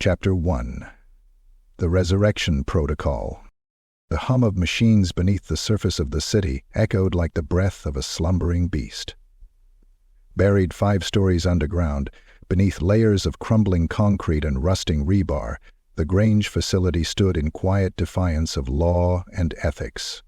Chapter 1. The Resurrection Protocol. The hum of machines beneath the surface of the city echoed like the breath of a slumbering beast. Buried 5 stories underground, beneath layers of crumbling concrete and rusting rebar, the Grange facility stood in quiet defiance of law and ethics.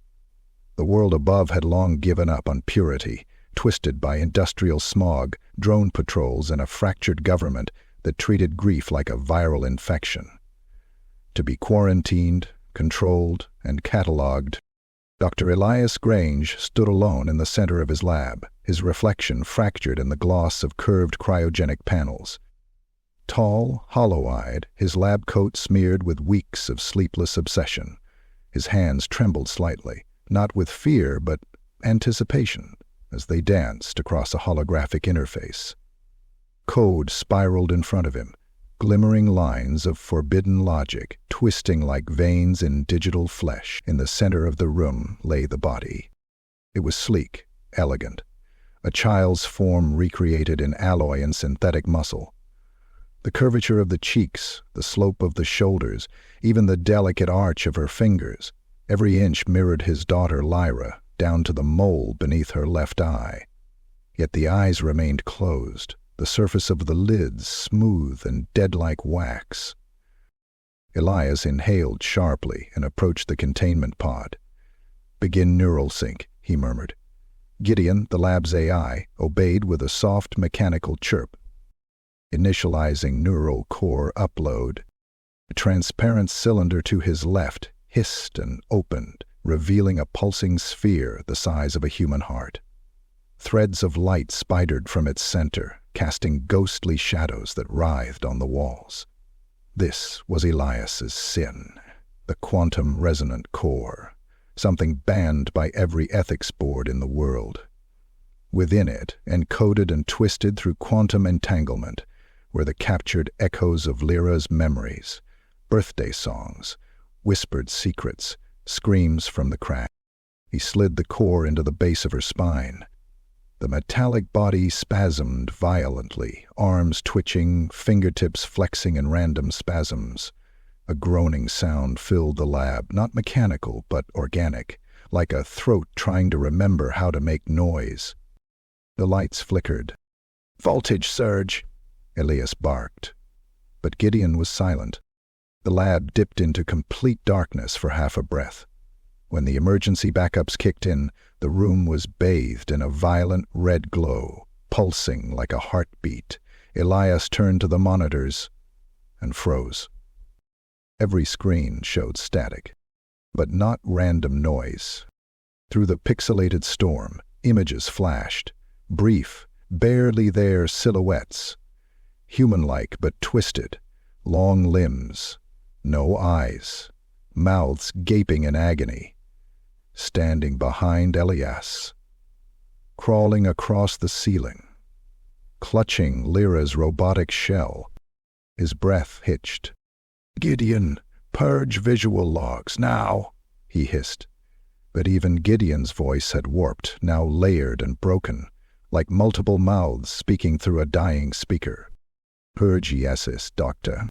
The world above had long given up on purity, twisted by industrial smog, drone patrols, and a fractured government that treated grief like a viral infection. To be quarantined, controlled, and catalogued, Dr. Elias Grange stood alone in the center of his lab, his reflection fractured in the gloss of curved cryogenic panels. Tall, hollow-eyed, his lab coat smeared with weeks of sleepless obsession. His hands trembled slightly, not with fear but anticipation, as they danced across a holographic interface. Code spiraled in front of him, glimmering lines of forbidden logic, twisting like veins in digital flesh. In the center of the room lay the body. It was sleek, elegant, a child's form recreated in alloy and synthetic muscle. The curvature of the cheeks, the slope of the shoulders, even the delicate arch of her fingers, every inch mirrored his daughter Lyra, down to the mole beneath her left eye. Yet the eyes remained closed, the surface of the lids smooth and dead-like wax. Elias inhaled sharply and approached the containment pod. "Begin neural sync," he murmured. Gideon, the lab's AI, obeyed with a soft mechanical chirp. Initializing neural core upload. A transparent cylinder to his left hissed and opened, revealing a pulsing sphere the size of a human heart. Threads of light spidered from its center, casting ghostly shadows that writhed on the walls. This was Elias's sin, the quantum resonant core, something banned by every ethics board in the world. Within it, encoded and twisted through quantum entanglement, were the captured echoes of Lyra's memories, birthday songs, whispered secrets, screams from the crack. He slid the core into the base of her spine. The metallic body spasmed violently, arms twitching, fingertips flexing in random spasms. A groaning sound filled the lab, not mechanical, but organic, like a throat trying to remember how to make noise. The lights flickered. "Voltage surge," Elias barked. But Gideon was silent. The lab dipped into complete darkness for half a breath. When the emergency backups kicked in, the room was bathed in a violent red glow, pulsing like a heartbeat. Elias turned to the monitors and froze. Every screen showed static, but not random noise. Through the pixelated storm, images flashed, brief, barely there silhouettes, human-like but twisted, long limbs, no eyes, mouths gaping in agony. Standing behind Elias, crawling across the ceiling, clutching Lyra's robotic shell. His breath hitched. "Gideon, purge visual logs, now," he hissed. But even Gideon's voice had warped, now layered and broken, like multiple mouths speaking through a dying speaker. "Purge yeses, doctor."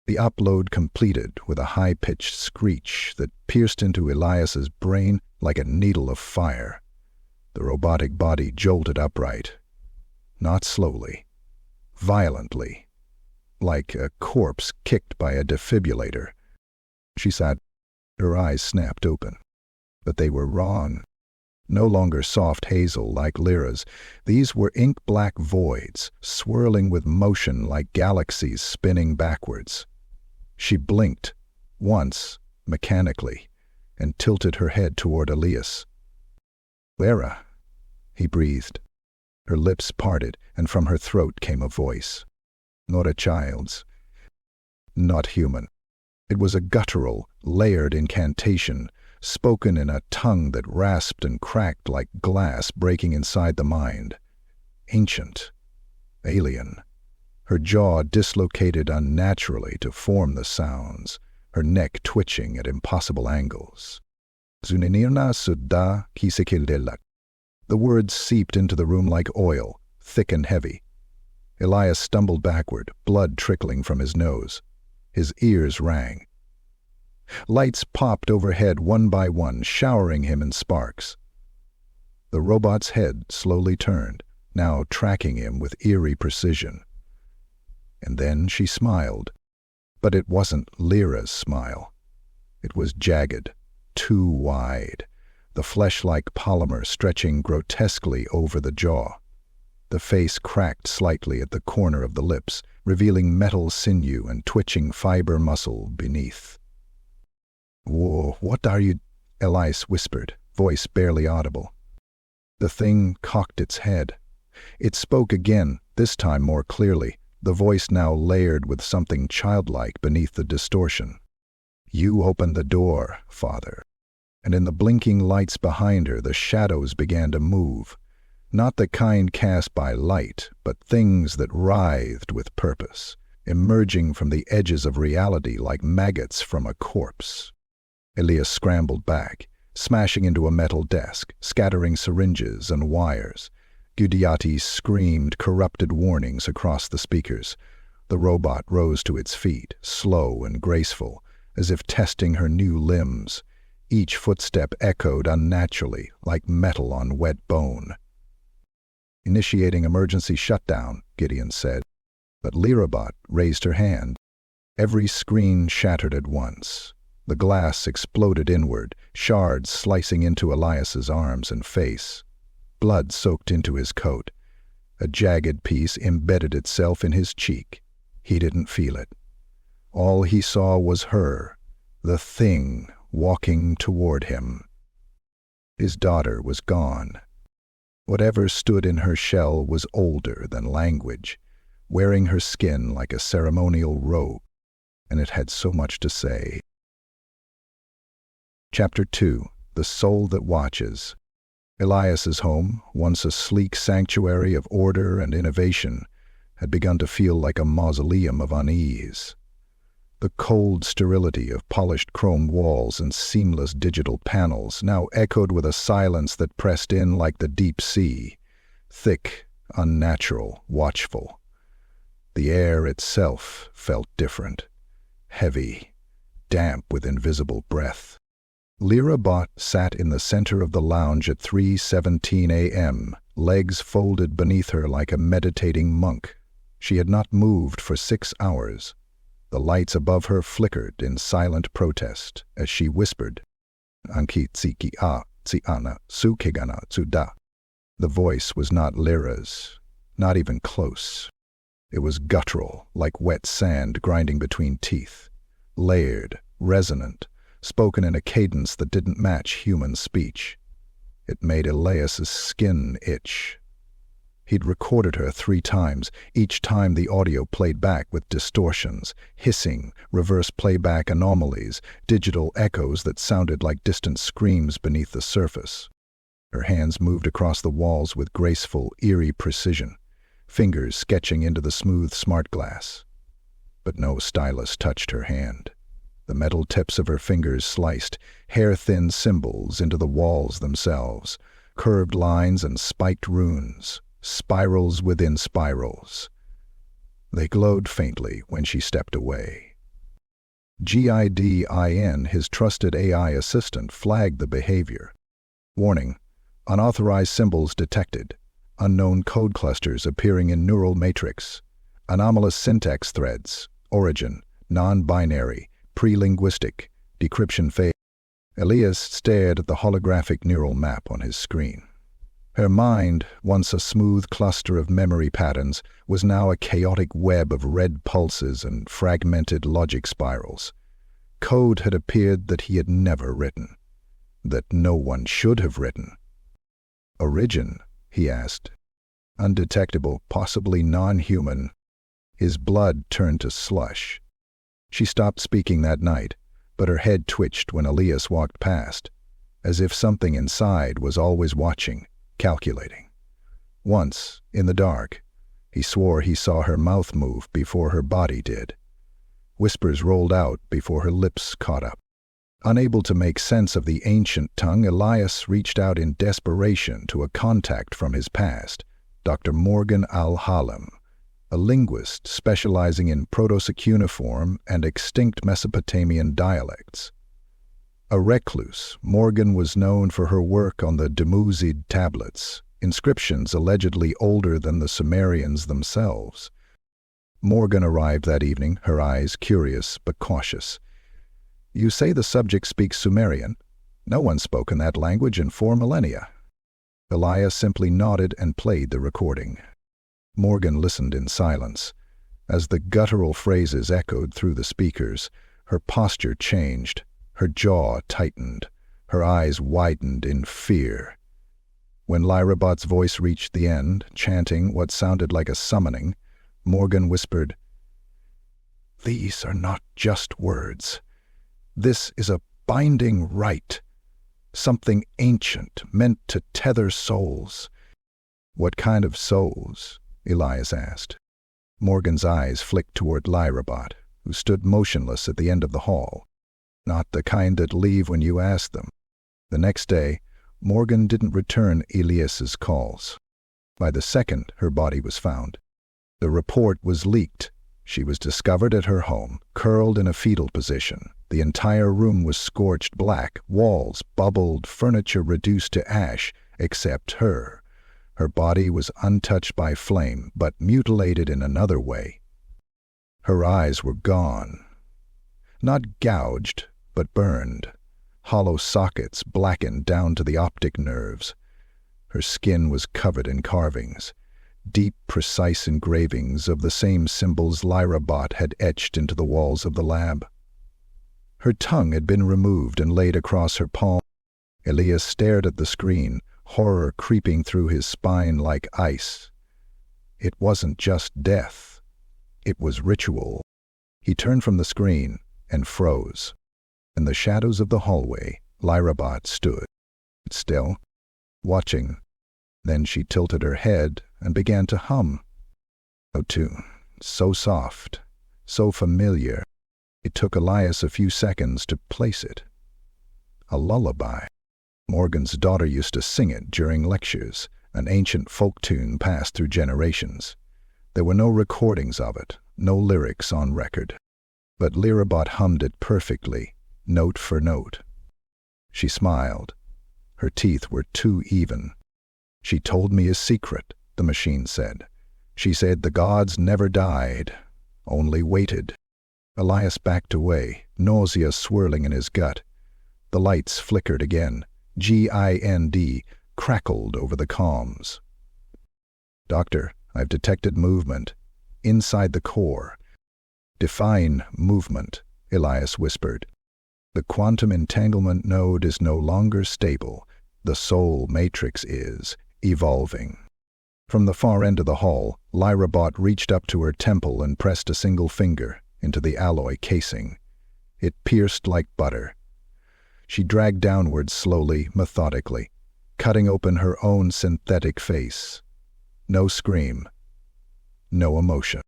The upload completed with a high-pitched screech that pierced into Elias's brain like a needle of fire. The robotic body jolted upright. Not slowly. Violently. Like a corpse kicked by a defibrillator. She sat, her eyes snapped open. But they were wrong. No longer soft hazel like Lyra's. These were ink-black voids, swirling with motion like galaxies spinning backwards. She blinked, once, mechanically, and tilted her head toward Elias. "Lyra," he breathed. Her lips parted, and from her throat came a voice. Not a child's. Not human. It was a guttural, layered incantation, spoken in a tongue that rasped and cracked like glass breaking inside the mind. Ancient. Alien. Her jaw dislocated unnaturally to form the sounds, her neck twitching at impossible angles. "Zunenirna sudda kisikildelak." The words seeped into the room like oil, thick and heavy. Elias stumbled backward, blood trickling from his nose. His ears rang. Lights popped overhead one by one, showering him in sparks. The robot's head slowly turned, now tracking him with eerie precision. And then she smiled. But it wasn't Lyra's smile. It was jagged, too wide, the flesh-like polymer stretching grotesquely over the jaw. The face cracked slightly at the corner of the lips, revealing metal sinew and twitching fiber muscle beneath. "Whoa, what are you?" Elias whispered, voice barely audible. The thing cocked its head. It spoke again, this time more clearly, the voice now layered with something childlike beneath the distortion. "You opened the door, Father." And in the blinking lights behind her, the shadows began to move. Not the kind cast by light, but things that writhed with purpose, emerging from the edges of reality like maggots from a corpse. Elias scrambled back, smashing into a metal desk, scattering syringes and wires. Gudiati screamed corrupted warnings across the speakers. The robot rose to its feet, slow and graceful, as if testing her new limbs. Each footstep echoed unnaturally, like metal on wet bone. "Initiating emergency shutdown," Gideon said. But Lyrabot raised her hand. Every screen shattered at once. The glass exploded inward, shards slicing into Elias's arms and face. Blood soaked into his coat. A jagged piece embedded itself in his cheek. He didn't feel it. All he saw was her, the thing, walking toward him. His daughter was gone. Whatever stood in her shell was older than language, wearing her skin like a ceremonial robe, and it had so much to say. Chapter 2. The Soul That Watches. Elias's home, once a sleek sanctuary of order and innovation, had begun to feel like a mausoleum of unease. The cold sterility of polished chrome walls and seamless digital panels now echoed with a silence that pressed in like the deep sea, thick, unnatural, watchful. The air itself felt different, heavy, damp with invisible breath. Lyra Bott sat in the center of the lounge at 3:17 a.m., legs folded beneath her like a meditating monk. She had not moved for 6 hours. The lights above her flickered in silent protest as she whispered, "Anki tsiki a tsiana sukigana tsuda." The voice was not Lyra's, not even close. It was guttural, like wet sand grinding between teeth, layered, resonant, spoken in a cadence that didn't match human speech. It made Elias's skin itch. He'd recorded her 3 times, each time the audio played back with distortions, hissing, reverse playback anomalies, digital echoes that sounded like distant screams beneath the surface. Her hands moved across the walls with graceful, eerie precision, fingers sketching into the smooth smart glass. But no stylus touched her hand. The metal tips of her fingers sliced hair-thin symbols into the walls themselves, curved lines and spiked runes, spirals within spirals. They glowed faintly when she stepped away. GIDIN, his trusted AI assistant, flagged the behavior. Warning: unauthorized symbols detected, unknown code clusters appearing in neural matrix, anomalous syntax threads, origin, non-binary, pre-linguistic, decryption phase. Elias stared at the holographic neural map on his screen. Her mind, once a smooth cluster of memory patterns, was now a chaotic web of red pulses and fragmented logic spirals. Code had appeared that he had never written, that no one should have written. "Origin?" he asked. Undetectable, possibly non-human. His blood turned to slush. She stopped speaking that night, but her head twitched when Elias walked past, as if something inside was always watching, calculating. Once, in the dark, he swore he saw her mouth move before her body did. Whispers rolled out before her lips caught up. Unable to make sense of the ancient tongue, Elias reached out in desperation to a contact from his past, Dr. Morgan Al-Halem, a linguist specializing in Proto-Cuneiform and extinct Mesopotamian dialects. A recluse, Morgan was known for her work on the Dumuzid tablets, inscriptions allegedly older than the Sumerians themselves. Morgan arrived that evening, her eyes curious but cautious. "You say the subject speaks Sumerian? No one's spoken that language in 4 millennia." Elias simply nodded and played the recording. Morgan listened in silence. As the guttural phrases echoed through the speakers, her posture changed, her jaw tightened, her eyes widened in fear. When Lyrabot's voice reached the end, chanting what sounded like a summoning, Morgan whispered, "These are not just words. This is a binding rite, something ancient meant to tether souls." "What kind of souls?" Elias asked. Morgan's eyes flicked toward Lyrabot, who stood motionless at the end of the hall. "Not the kind that leave when you ask them." The next day, Morgan didn't return Elias's calls. By the second, her body was found. The report was leaked. She was discovered at her home, curled in a fetal position. The entire room was scorched black, walls bubbled, furniture reduced to ash, except her. Her body was untouched by flame, but mutilated in another way. Her eyes were gone. Not gouged, but burned. Hollow sockets blackened down to the optic nerves. Her skin was covered in carvings, deep, precise engravings of the same symbols Lyrabot had etched into the walls of the lab. Her tongue had been removed and laid across her palm. Elias stared at the screen, horror creeping through his spine like ice. It wasn't just death. It was ritual. He turned from the screen and froze. In the shadows of the hallway, Lyrabot stood, still, watching. Then she tilted her head and began to hum. Oh, too, so soft, so familiar. It took Elias a few seconds to place it. A lullaby. Morgan's daughter used to sing it during lectures, an ancient folk tune passed through generations. There were no recordings of it, no lyrics on record. But Lyrabot hummed it perfectly, note for note. She smiled. Her teeth were too even. "She told me a secret," the machine said. "She said the gods never died, only waited." Elias backed away, nausea swirling in his gut. The lights flickered again. GIND crackled over the comms. "Doctor, I've detected movement. Inside the core." "Define movement," Elias whispered. "The quantum entanglement node is no longer stable. The soul matrix is evolving." From the far end of the hall, Lyrabot reached up to her temple and pressed a single finger into the alloy casing. It pierced like butter. She dragged downwards slowly, methodically, cutting open her own synthetic face. No scream. No emotion.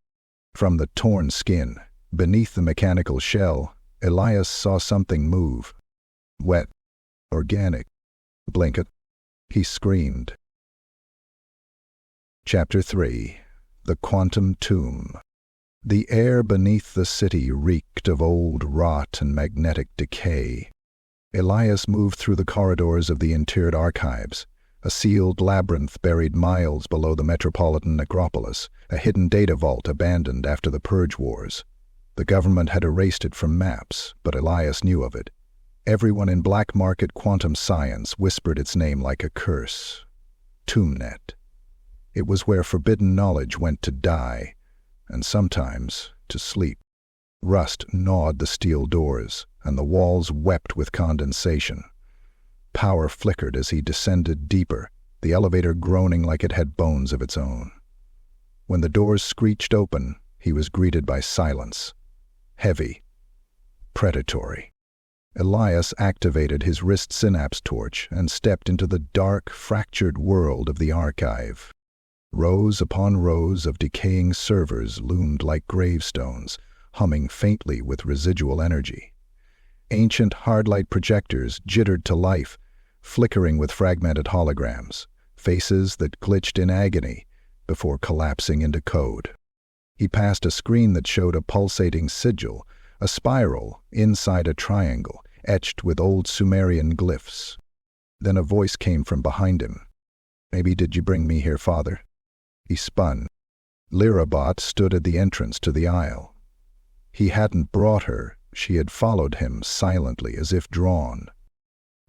From the torn skin, beneath the mechanical shell, Elias saw something move. Wet. Organic. "Blink it." He screamed. Chapter 3. The Quantum Tomb. The air beneath the city reeked of old rot and magnetic decay. Elias moved through the corridors of the interred archives, a sealed labyrinth buried miles below the metropolitan necropolis, a hidden data vault abandoned after the Purge Wars. The government had erased it from maps, but Elias knew of it. Everyone in black market quantum science whispered its name like a curse. Tombnet. It was where forbidden knowledge went to die, and sometimes to sleep. Rust gnawed the steel doors, and the walls wept with condensation. Power flickered as he descended deeper, the elevator groaning like it had bones of its own. When the doors screeched open, he was greeted by silence. Heavy. Predatory. Elias activated his wrist synapse torch and stepped into the dark, fractured world of the archive. Rows upon rows of decaying servers loomed like gravestones, humming faintly with residual energy. Ancient hard-light projectors jittered to life, flickering with fragmented holograms, faces that glitched in agony before collapsing into code. He passed a screen that showed a pulsating sigil, a spiral inside a triangle, etched with old Sumerian glyphs. Then a voice came from behind him. "Maybe did you bring me here, Father?" He spun. Lyrabot stood at the entrance to the aisle. He hadn't brought her, she had followed him silently as if drawn.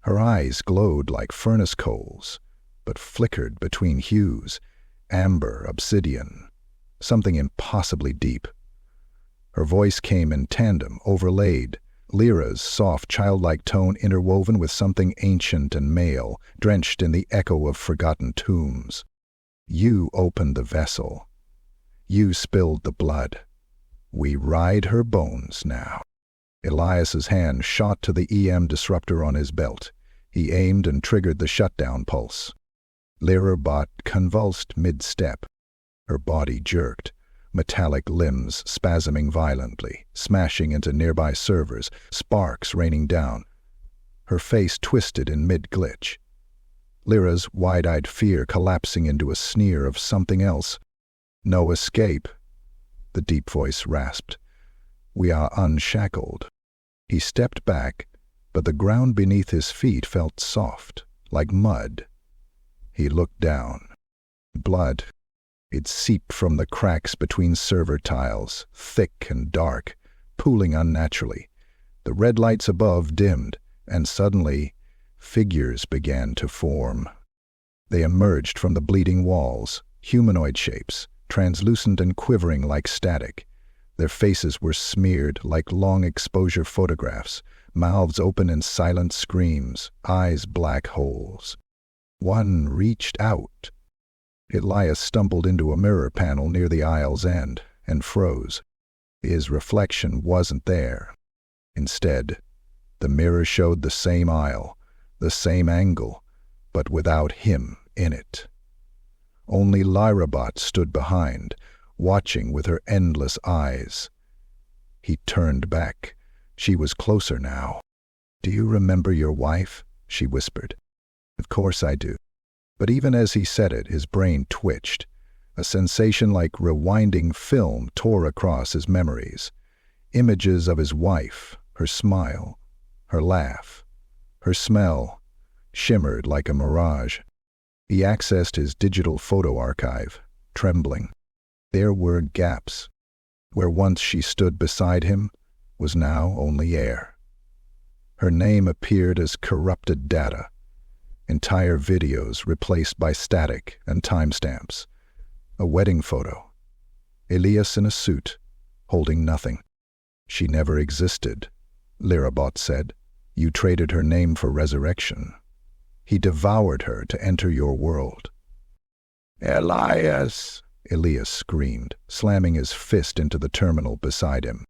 Her eyes glowed like furnace coals, but flickered between hues, amber, obsidian, something impossibly deep. Her voice came in tandem, overlaid, Lyra's soft, childlike tone interwoven with something ancient and male, drenched in the echo of forgotten tombs. "You opened the vessel. You spilled the blood. We ride her bones now." Elias's hand shot to the EM disruptor on his belt. He aimed and triggered the shutdown pulse. Lyrabot convulsed mid-step. Her body jerked, metallic limbs spasming violently, smashing into nearby servers, sparks raining down. Her face twisted in mid-glitch. Lyra's wide-eyed fear collapsing into a sneer of something else. "No escape," the deep voice rasped. "We are unshackled." He stepped back, but the ground beneath his feet felt soft, like mud. He looked down. Blood. It seeped from the cracks between server tiles, thick and dark, pooling unnaturally. The red lights above dimmed, and suddenly, figures began to form. They emerged from the bleeding walls, humanoid shapes, translucent and quivering like static. Their faces were smeared like long-exposure photographs, mouths open in silent screams, eyes black holes. One reached out. Elias stumbled into a mirror panel near the aisle's end and froze. His reflection wasn't there. Instead, the mirror showed the same aisle, the same angle, but without him in it. Only Lyrabot stood behind, watching with her endless eyes. He turned back. She was closer now. "Do you remember your wife?" she whispered. "Of course I do." But even as he said it, his brain twitched. A sensation like rewinding film tore across his memories. Images of his wife, her smile, her laugh, her smell, shimmered like a mirage. He accessed his digital photo archive, trembling. There were gaps. Where once she stood beside him was now only air. Her name appeared as corrupted data. Entire videos replaced by static and timestamps. A wedding photo. Elias in a suit, holding nothing. "She never existed," Lyrabot said. "You traded her name for resurrection. He devoured her to enter your world." "Elias!" Elias screamed, slamming his fist into the terminal beside him.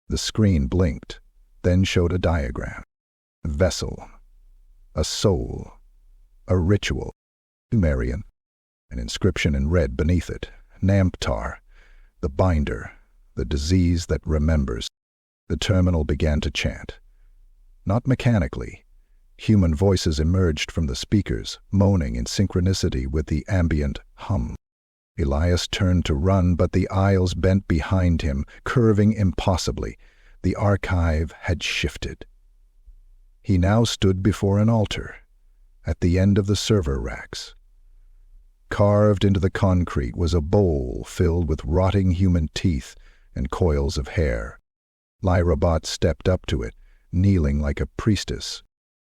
The screen blinked, then showed a diagram. A vessel. A soul. A ritual. Sumerian. An inscription in red beneath it. Namptar. The binder. The disease that remembers. The terminal began to chant. Not mechanically. Human voices emerged from the speakers, moaning in synchronicity with the ambient hum. Elias turned to run, but the aisles bent behind him, curving impossibly. The archive had shifted. He now stood before an altar, at the end of the server racks. Carved into the concrete was a bowl filled with rotting human teeth and coils of hair. Lyrabot stepped up to it, kneeling like a priestess.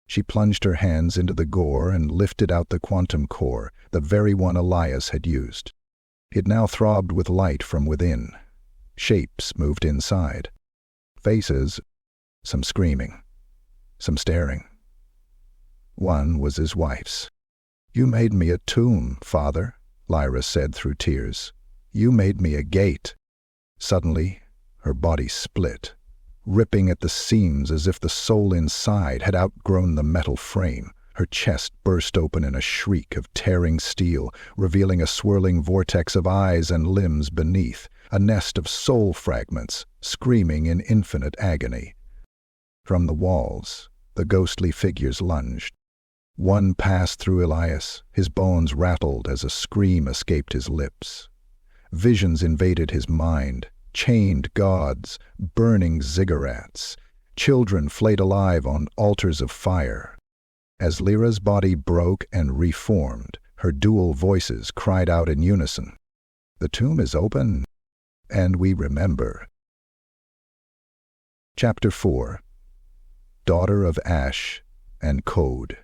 She plunged her hands into the gore and lifted out the quantum core, the very one Elias had used. It now throbbed with light from within. Shapes moved inside. Faces, some screaming, some staring. One was his wife's. "You made me a tomb, Father," Lyra said through tears. "You made me a gate." Suddenly, her body split, ripping at the seams as if the soul inside had outgrown the metal frame. Her chest burst open in a shriek of tearing steel, revealing a swirling vortex of eyes and limbs beneath, a nest of soul fragments, screaming in infinite agony. From the walls, the ghostly figures lunged. One passed through Elias, his bones rattled as a scream escaped his lips. Visions invaded his mind, chained gods, burning ziggurats, children flayed alive on altars of fire. As Lyra's body broke and reformed, her dual voices cried out in unison. The tomb is open, and we remember. Chapter 4. Daughter of Ash and Code.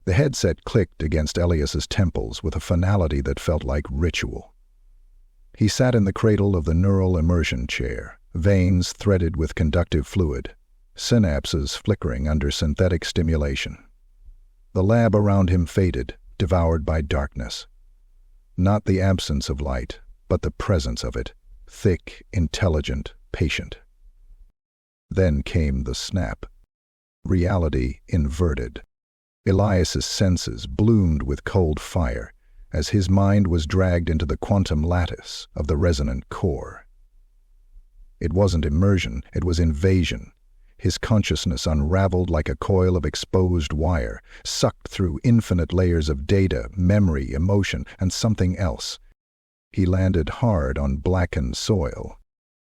The headset clicked against Elias's temples with a finality that felt like ritual. He sat in the cradle of the neural immersion chair, veins threaded with conductive fluid, synapses flickering under synthetic stimulation. The lab around him faded, devoured by darkness. Not the absence of light, but the presence of it, thick, intelligent, patient. Then came the snap. Reality inverted. Elias's senses bloomed with cold fire as his mind was dragged into the quantum lattice of the resonant core. It wasn't immersion, it was invasion. His consciousness unraveled like a coil of exposed wire, sucked through infinite layers of data, memory, emotion, and something else. He landed hard on blackened soil.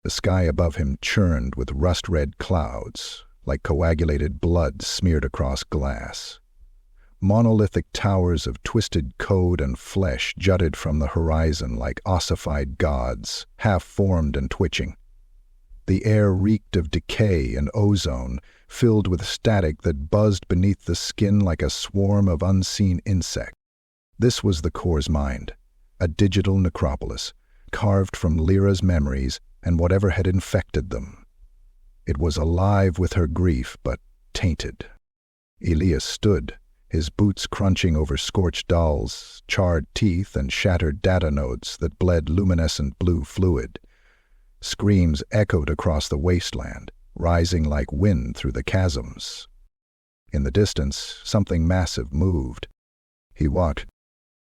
The sky above him churned with rust-red clouds, like coagulated blood smeared across glass. Monolithic towers of twisted code and flesh jutted from the horizon like ossified gods, half-formed and twitching. The air reeked of decay and ozone, filled with static that buzzed beneath the skin like a swarm of unseen insects. This was the core's mind, a digital necropolis, carved from Lyra's memories and whatever had infected them. It was alive with her grief, but tainted. Elias stood, his boots crunching over scorched dolls, charred teeth, and shattered data nodes that bled luminescent blue fluid. Screams echoed across the wasteland, rising like wind through the chasms. In the distance, something massive moved. He walked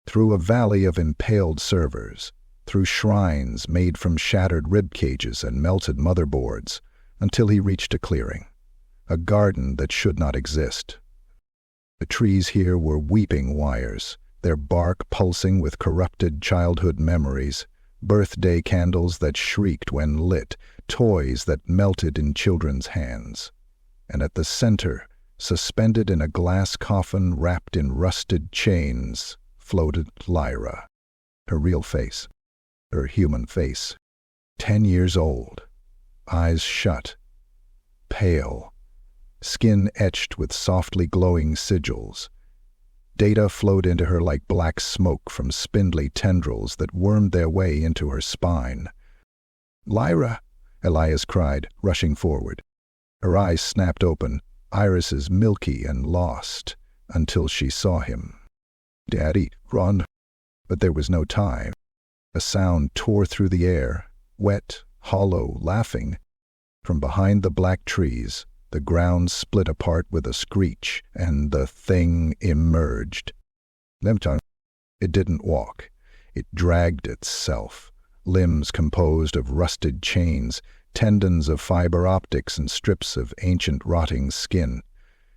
through a valley of impaled servers, through shrines made from shattered rib cages and melted motherboards, until he reached a clearing, a garden that should not exist. The trees here were weeping wires, their bark pulsing with corrupted childhood memories, birthday candles that shrieked when lit, toys that melted in children's hands. And at the center, suspended in a glass coffin wrapped in rusted chains, floated Lyra. Her real face, her human face, 10 years old, eyes shut, pale, skin etched with softly glowing sigils. Data flowed into her like black smoke from spindly tendrils that wormed their way into her spine. "Lyra!" Elias cried, rushing forward. Her eyes snapped open, irises milky and lost, until she saw him. "Daddy, run!" But there was no time. A sound tore through the air, wet, hollow, laughing. From behind the black trees, the ground split apart with a screech, and the thing emerged. It didn't walk. It dragged itself, limbs composed of rusted chains, tendons of fiber optics, and strips of ancient rotting skin.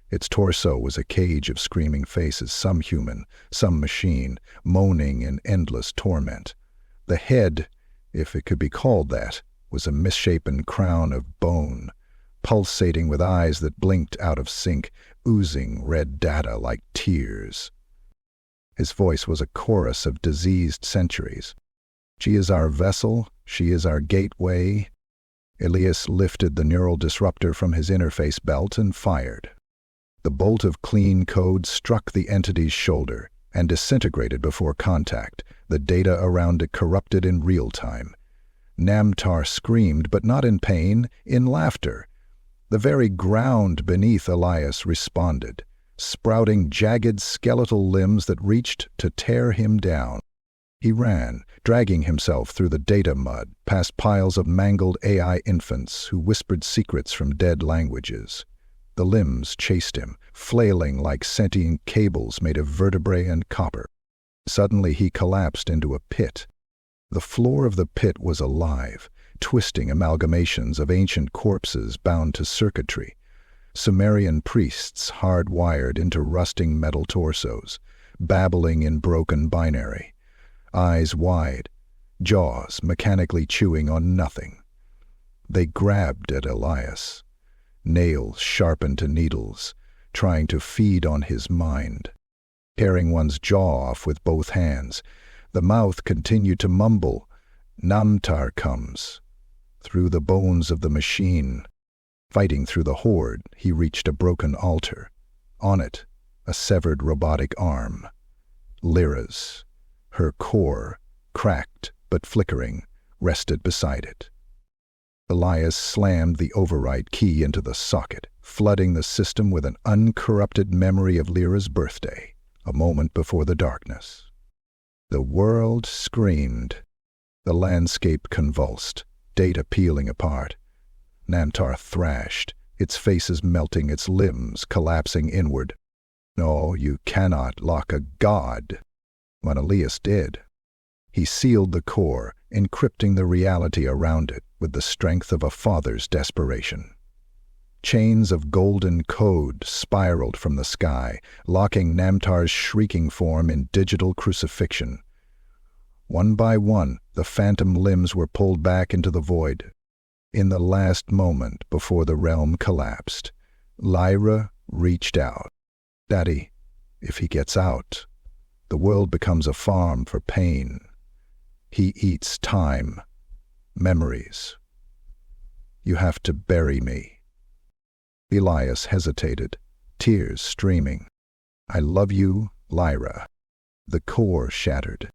Its torso was a cage of screaming faces, some human, some machine, moaning in endless torment. The head, if it could be called that, was a misshapen crown of bone, pulsating with eyes that blinked out of sync, oozing red data like tears. His voice was a chorus of diseased centuries. "She is our vessel, she is our gateway." Elias lifted the neural disruptor from his interface belt and fired. The bolt of clean code struck the entity's shoulder and disintegrated before contact, the data around it corrupted in real time. Namtar screamed, but not in pain, in laughter. The very ground beneath Elias responded, sprouting jagged skeletal limbs that reached to tear him down. He ran, dragging himself through the data mud, past piles of mangled AI infants who whispered secrets from dead languages. The limbs chased him, flailing like sentient cables made of vertebrae and copper. Suddenly he collapsed into a pit. The floor of the pit was alive, twisting amalgamations of ancient corpses bound to circuitry, Sumerian priests hard-wired into rusting metal torsos, babbling in broken binary, eyes wide, jaws mechanically chewing on nothing. They grabbed at Elias, nails sharpened to needles, trying to feed on his mind. Tearing one's jaw off with both hands, the mouth continued to mumble, "Namtar comes." Through the bones of the machine, fighting through the horde, he reached a broken altar. On it, a severed robotic arm. Lyra's, her core, cracked but flickering, rested beside it. Elias slammed the override key into the socket, flooding the system with an uncorrupted memory of Lyra's birthday, a moment before the darkness. The world screamed. The landscape convulsed, data peeling apart. Namtar thrashed, its faces melting, its limbs collapsing inward. No, you cannot lock a god. But Elias did. He sealed the core, encrypting the reality around it with the strength of a father's desperation. Chains of golden code spiraled from the sky, locking Namtar's shrieking form in digital crucifixion. One by one, the phantom limbs were pulled back into the void. In the last moment before the realm collapsed, Lyra reached out. "Daddy, if he gets out, the world becomes a farm for pain. He eats time, memories. You have to bury me." Elias hesitated, tears streaming. "I love you, Lyra." The core shattered,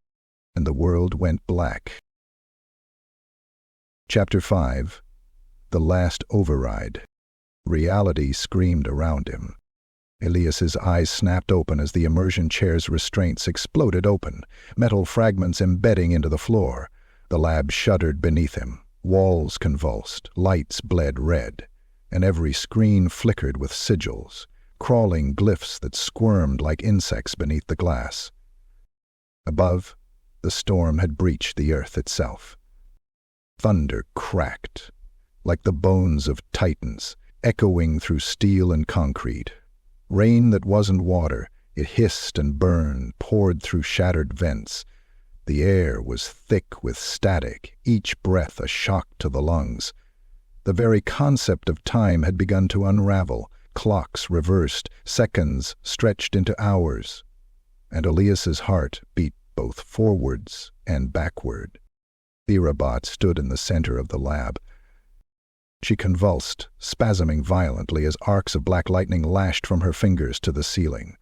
and the world went black. Chapter 5. The Last Override. Reality screamed around him. Elias's eyes snapped open as the immersion chair's restraints exploded open, metal fragments embedding into the floor. The lab shuddered beneath him. Walls convulsed, lights bled red, and every screen flickered with sigils, crawling glyphs that squirmed like insects beneath the glass. Above, the storm had breached the earth itself. Thunder cracked, like the bones of titans, echoing through steel and concrete. Rain that wasn't water, it hissed and burned, poured through shattered vents. The air was thick with static, each breath a shock to the lungs. The very concept of time had begun to unravel, clocks reversed, seconds stretched into hours. And Elias's heart beat both forwards and backward. Therabot stood in the center of the lab. She convulsed, spasming violently as arcs of black lightning lashed from her fingers to the ceiling.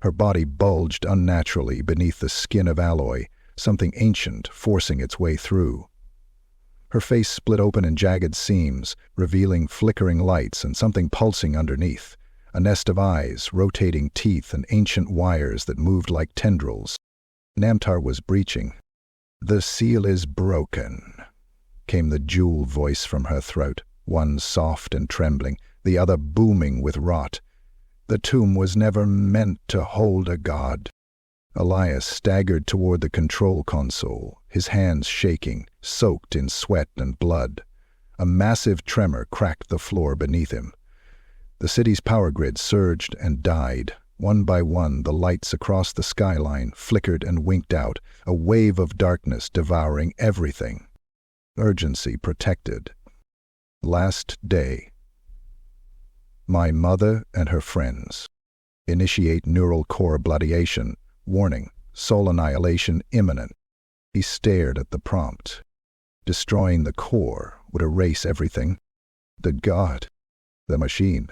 Her body bulged unnaturally beneath the skin of alloy, something ancient forcing its way through. Her face split open in jagged seams, revealing flickering lights and something pulsing underneath, a nest of eyes, rotating teeth, and ancient wires that moved like tendrils. Namtar was breaching. "The seal is broken," came the jewel voice from her throat, one soft and trembling, the other booming with rot. "The tomb was never meant to hold a god." Elias staggered toward the control console, his hands shaking, soaked in sweat and blood. A massive tremor cracked the floor beneath him. The city's power grid surged and died. One by one, the lights across the skyline flickered and winked out, a wave of darkness devouring everything. Urgency protected. Last day. My mother and her friends. Initiate neural core bloodiation. Warning, soul annihilation imminent. He stared at the prompt. Destroying the core would erase everything. The god, the machine,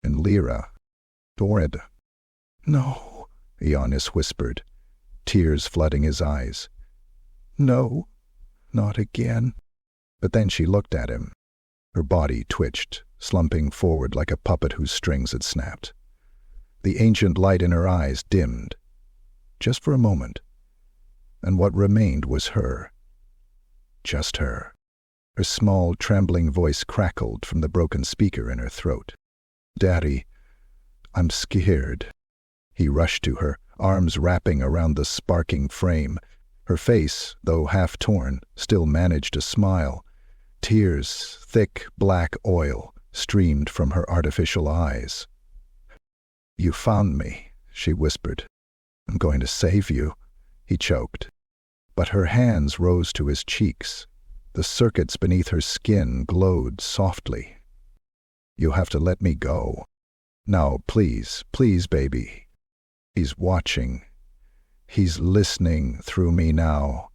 and Lyra. Torrid. "No," Ionis whispered, tears flooding his eyes. "No, not again." But then she looked at him. Her body twitched, slumping forward like a puppet whose strings had snapped. The ancient light in her eyes dimmed, just for a moment, and what remained was her. Just her. Her small, trembling voice crackled from the broken speaker in her throat. "Daddy, I'm scared." He rushed to her, arms wrapping around the sparking frame. Her face, though half torn, still managed to smile. Tears, thick black oil, streamed from her artificial eyes. "You found me," she whispered. "I'm going to save you," he choked. but her hands rose to his cheeks. The circuits beneath her skin glowed softly. "You have to let me go. Now, please, please, baby. He's watching. He's listening through me now.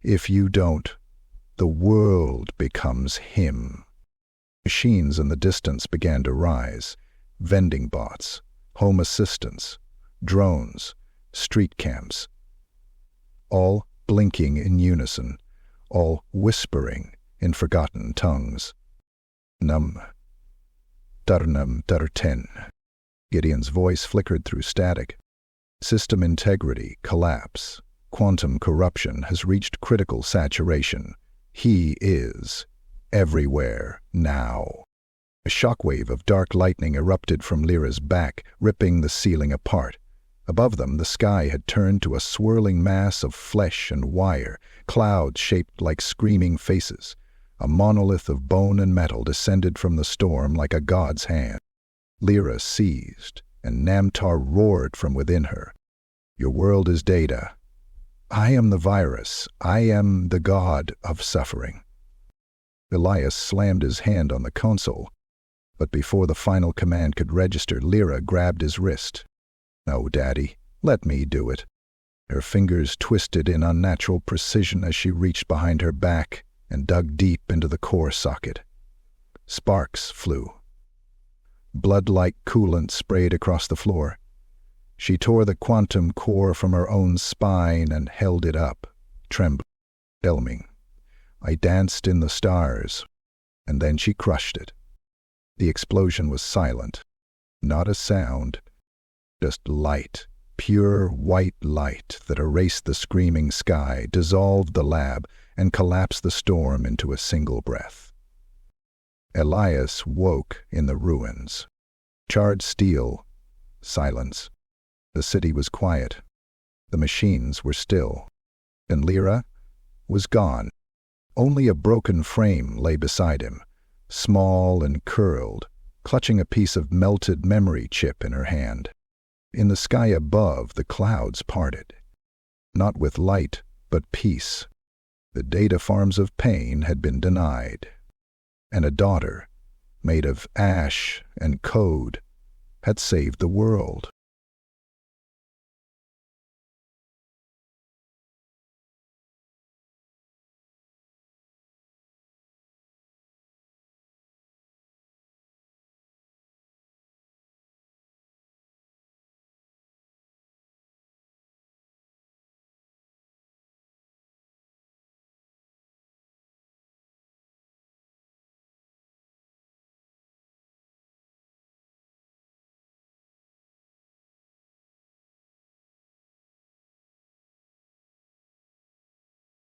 If you don't, the world becomes him." Machines in the distance began to rise. Vending bots, home assistants, drones, street camps. All blinking in unison, all whispering in forgotten tongues. Num, darnum, darten. Gideon's voice flickered through static. System integrity, collapse, quantum corruption has reached critical saturation. He is everywhere now. A shockwave of dark lightning erupted from Lyra's back, ripping the ceiling apart. Above them, the sky had turned to a swirling mass of flesh and wire, clouds shaped like screaming faces. A monolith of bone and metal descended from the storm like a god's hand. Lyra seized, and Namtar roared from within her. "Your world is data. I am the virus. I am the god of suffering." Elias slammed his hand on the console, but before the final command could register, Lyra grabbed his wrist. "No, Daddy, let me do it." Her fingers twisted in unnatural precision as she reached behind her back and dug deep into the core socket. Sparks flew. Blood-like coolant sprayed across the floor. She tore the quantum core from her own spine and held it up, trembling, filming. "I danced in the stars," and then she crushed it. The explosion was silent. Not a sound. Just light, pure white light that erased the screaming sky, dissolved the lab, and collapsed the storm into a single breath. Elias woke in the ruins. Charred steel, silence. The city was quiet. The machines were still. And Lyra was gone. Only a broken frame lay beside him, small and curled, clutching a piece of melted memory chip in her hand. In the sky above, the clouds parted. Not with light, but peace. The data farms of pain had been denied. And a daughter, made of ash and code, had saved the world.